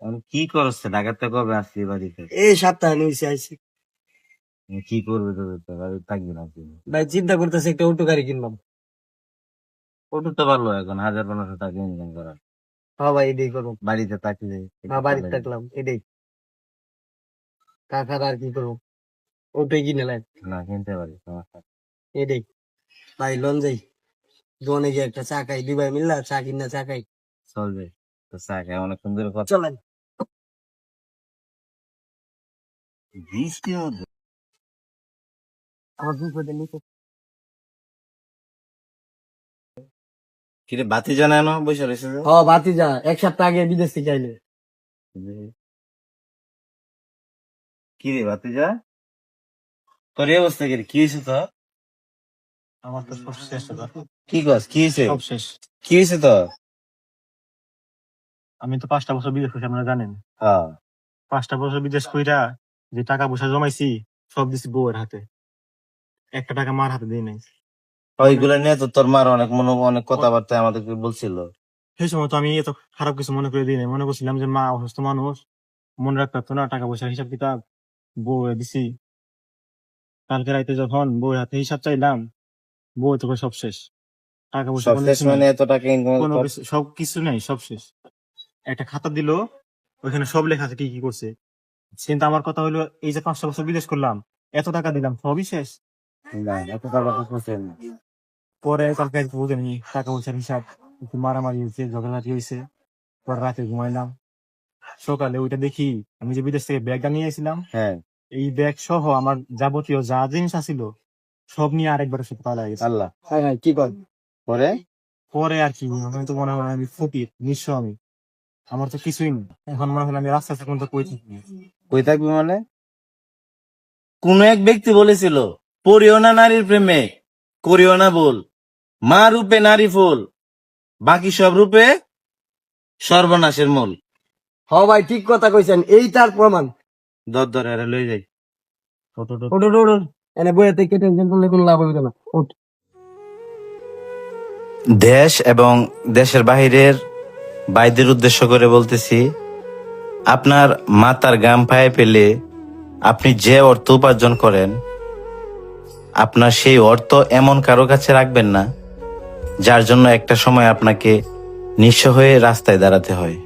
আমি কি করছে ঢাকাতে কবে আসছি বাড়িতে? এই সপ্তাহে নিয়েছি আইছি। কি করবে তোদের তো বাড়ি থাকবি না তুই? ভাই চিন্তা করতেছি একটা অটো গাড়ি কিনবাম। ওটা তো পারলো এখন 1,000-1,500 টাকা ইনকাম করার। হ্যাঁ ভাই এটাই করবো। বাড়িতে থাকলে হ্যাঁ বাড়িতে থাকলাম এটাই। কাকার আর কি করবো, অটোই কিনে লাই না কিনতে পারি সমস্যা। এটাই। ভাই লন যাই, দোকানে গিয়ে একটা চা খাই, দুই ভাই মিললা চা কিনা চা খাই। চলবে তো চা খাই অনেক সুন্দর কথা। চলেন। বৃষ্টি হচ্ছে। আমার বিপদে নিচে। কিরে বাতি জানানো বসে রয়েছে যে? হ বাতি যা, এক সপ্তাহ আগে বিদেশ থেকে আইলে। কিরে বাতি যা তোর এই অবস্থা কি রে? কি হয়েছে তো? আমার তো সব শেষ দাদা, কি কস কি হয়েছে? সব শেষ। কি হয়েছে তো? আমি তো 5টা বছর বিদেশ করছি, আপনারা জানেন। হ্যাঁ 5টা বছর বিদেশ কইরা যে টাকা পয়সা জমাইছি সব দিছি বউয়ের হাতে, একটা টাকা মার হাতে দিই নাই। ওইগুলো নিয়ে তো তোর মার অনেক কথাবার্তা আমাদেরকে বলছিল। সেই সময় তো আমি এত খারাপ কিছু মনে করে দিই নাই, মনে করছিলাম যে মা অসুস্থ মানুষ, মনে রাখতে পারতো না, টাকা পয়সার হিসাব কিতাব বউয়ে দিছি। কালকে রাইতে যখন বউয়ের হাতে হিসাব চাইলাম, বউ তো কয় সব শেষ, টাকা পয়সা সব কোনো শেষ কিছু মানে নাই, এত টাকা ইনকাম কোনো কিছু সব কিছু নাই, সব শেষ। একটা খাতা দিল, ওইখানে সব লেখা আছে কি কি করছে। কিন্তু আমার কথা হলো, এই যে 5টা বছর বিদেশ করলাম, এত টাকা দিলাম, সবই শেষ। না এত টাকা করছে না। পরে কালকে বুঝেনি টাকা পয়সার হিসাব, একটু মারামারি হয়েছে, ঝগড়াঝাটি হয়েছে। পরে রাতে ঘুমাইলাম, সকালে ওইটা দেখি আমি যে বিদেশ থেকে ব্যাগটা নিয়ে এসেছিলাম, হ্যাঁ এই ব্যাগ সহ আমার যাবতীয় যা জিনিস আছিল সব নিয়ে আরেকবার সাথে পালা গেছে। আল্লাহ। হ্যাঁ হ্যাঁ কি কর। পরে পরে আর কি, আমি তো মনে হয় আমি ফকির নিঃস্ব, আমি আমার তো কিছুই নেই। এখন মনে হয় আমি রাস্তা থেকে কই থাকি। কই থাকবি মানে? কোন এক ব্যক্তি বলেছিল, পড়িও না নারীর প্রেমে, করিও না ভুল, মা রূপে নারী ফুল, বাকি সব রূপে সর্বনাশের মূল। হ ভাই ঠিক কথা কইছেন, এই তার প্রমাণ। দর এরা লই যাই। ওটো ওটো এনে বইয়াতে কেটে টেনশন করলে কোনো লাভ হইবে না। ওঠ। দেশ এবং দেশের বাহিরের ভাইদের উদ্দেশ্য করে বলতেছি, আপনার মাথার গাম পায়ে পেলে আপনি যে অর্থ উপার্জন করেন, আপনার সেই অর্থ এমন কারো কাছে রাখবেন না যার জন্য একটা সময় আপনাকে নিঃস্ব হয়ে রাস্তায় দাঁড়াতে হয়।